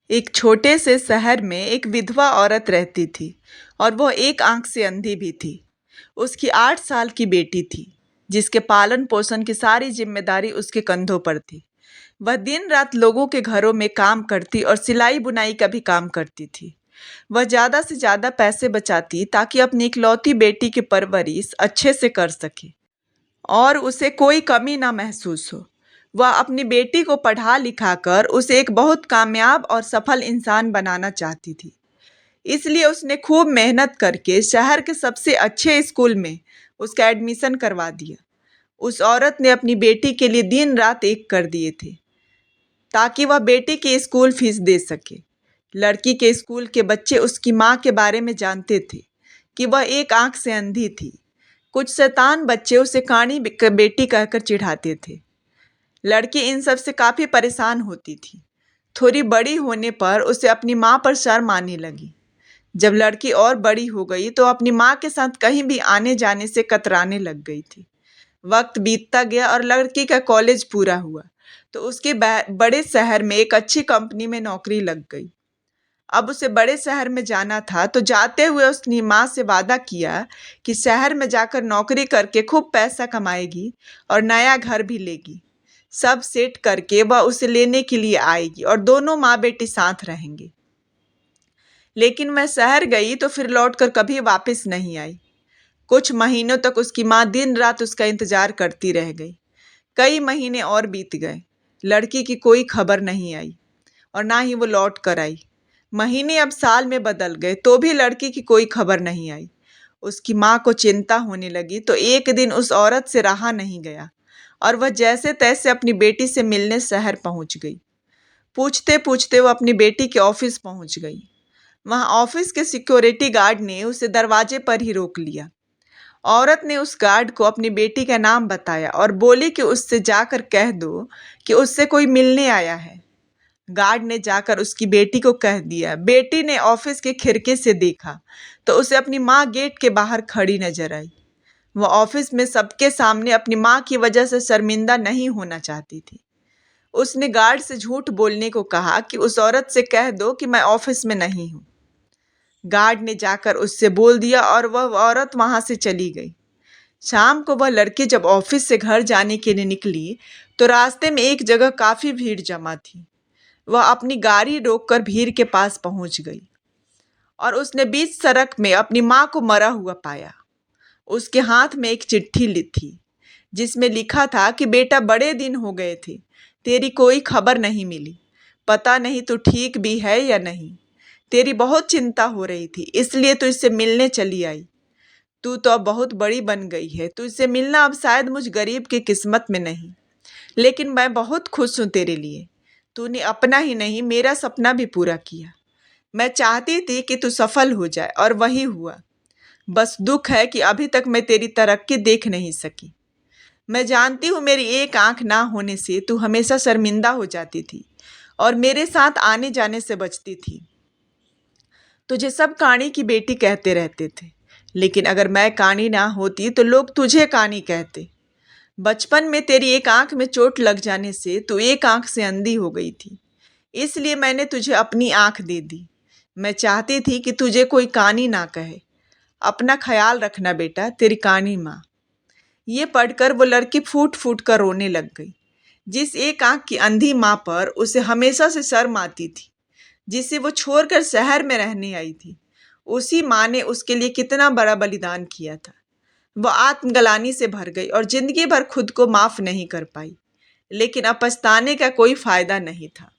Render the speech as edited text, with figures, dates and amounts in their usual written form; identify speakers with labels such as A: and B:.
A: एक छोटे से शहर में एक विधवा औरत रहती थी और वह एक आंख से अंधी भी थी। उसकी 8 साल की बेटी थी जिसके पालन पोषण की सारी जिम्मेदारी उसके कंधों पर थी। वह दिन रात लोगों के घरों में काम करती और सिलाई बुनाई का भी काम करती थी। वह ज़्यादा से ज़्यादा पैसे बचाती ताकि अपनी इकलौती बेटी की परवरिश अच्छे से कर सके और उसे कोई कमी ना महसूस हो। वह अपनी बेटी को पढ़ा लिखाकर उसे एक बहुत कामयाब और सफल इंसान बनाना चाहती थी। इसलिए उसने खूब मेहनत करके शहर के सबसे अच्छे स्कूल में उसका एडमिशन करवा दिया। उस औरत ने अपनी बेटी के लिए दिन रात एक कर दिए थे ताकि वह बेटी की स्कूल फीस दे सके। लड़की के स्कूल के बच्चे उसकी माँ के बारे में जानते थे कि वह एक आंख से अंधी थी। कुछ शैतान बच्चे उसे कानी बेटी कहकर चिढ़ाते थे। लड़की इन सब से काफ़ी परेशान होती थी। थोड़ी बड़ी होने पर उसे अपनी माँ पर शर्म आने लगी। जब लड़की और बड़ी हो गई तो अपनी माँ के साथ कहीं भी आने जाने से कतराने लग गई थी। वक्त बीतता गया और लड़की का कॉलेज पूरा हुआ तो उसके बड़े शहर में एक अच्छी कंपनी में नौकरी लग गई। अब उसे बड़े शहर में जाना था तो जाते हुए उसने माँ से वादा किया कि शहर में जाकर नौकरी करके खूब पैसा कमाएगी और नया घर भी लेगी। सब सेट करके वह उसे लेने के लिए आएगी और दोनों माँ बेटी साथ रहेंगे। लेकिन वह शहर गई तो फिर लौटकर कभी वापस नहीं आई। कुछ महीनों तक उसकी माँ दिन रात उसका इंतजार करती रह गई। कई महीने और बीत गए। लड़की की कोई खबर नहीं आई और ना ही वो लौट कर आई। महीने अब साल में बदल गए तो भी लड़की की कोई खबर नहीं आई। उसकी माँ को चिंता होने लगी तो एक दिन उस औरत से रहा नहीं गया और वह जैसे तैसे अपनी बेटी से मिलने शहर पहुंच गई। पूछते पूछते वो अपनी बेटी के ऑफिस पहुंच गई। वहां ऑफिस के सिक्योरिटी गार्ड ने उसे दरवाजे पर ही रोक लिया। औरत ने उस गार्ड को अपनी बेटी का नाम बताया और बोली कि उससे जाकर कह दो कि उससे कोई मिलने आया है। गार्ड ने जाकर उसकी बेटी को कह दिया। बेटी ने ऑफिस के खिड़की से देखा तो उसे अपनी माँ गेट के बाहर खड़ी नजर आई। वह ऑफिस में सबके सामने अपनी माँ की वजह से शर्मिंदा नहीं होना चाहती थी। उसने गार्ड से झूठ बोलने को कहा कि उस औरत से कह दो कि मैं ऑफिस में नहीं हूँ। गार्ड ने जाकर उससे बोल दिया और वह औरत वहां से चली गई। शाम को वह लड़की जब ऑफिस से घर जाने के लिए निकली तो रास्ते में एक जगह काफी भीड़ जमा थी। वह अपनी गाड़ी रोककर भीड़ के पास पहुंच गई और उसने बीच सड़क में अपनी माँ को मरा हुआ पाया। उसके हाथ में एक चिट्ठी ली थी जिसमें लिखा था कि बेटा, बड़े दिन हो गए थे, तेरी कोई खबर नहीं मिली। पता नहीं तू ठीक भी है या नहीं। तेरी बहुत चिंता हो रही थी इसलिए तू इससे मिलने चली आई। तू तो अब बहुत बड़ी बन गई है, तू इससे मिलना अब शायद मुझ गरीब की किस्मत में नहीं। लेकिन मैं बहुत खुश हूँ तेरे लिए। तूने अपना ही नहीं मेरा सपना भी पूरा किया। मैं चाहती थी कि तू सफल हो जाए और वही हुआ। बस दुख है कि अभी तक मैं तेरी तरक्की देख नहीं सकी। मैं जानती हूँ मेरी एक आंख ना होने से तू हमेशा शर्मिंदा हो जाती थी और मेरे साथ आने जाने से बचती थी। तुझे सब कानी की बेटी कहते रहते थे, लेकिन अगर मैं कानी ना होती तो लोग तुझे कानी कहते। बचपन में तेरी एक आंख में चोट लग जाने से तू एक आंख से अंधी हो गई थी, इसलिए मैंने तुझे अपनी आंख दे दी। मैं चाहती थी कि तुझे कोई कानी ना कहे। अपना ख्याल रखना बेटा, तेरी कानी माँ। ये पढ़कर वो लड़की फूट फूट कर रोने लग गई। जिस एक आंख की अंधी माँ पर उसे हमेशा से शर्म आती थी, जिसे वो छोड़कर शहर में रहने आई थी, उसी माँ ने उसके लिए कितना बड़ा बलिदान किया था। वह आत्मग्लानि से भर गई और जिंदगी भर खुद को माफ नहीं कर पाई। लेकिन अब पछताने का कोई फायदा नहीं था।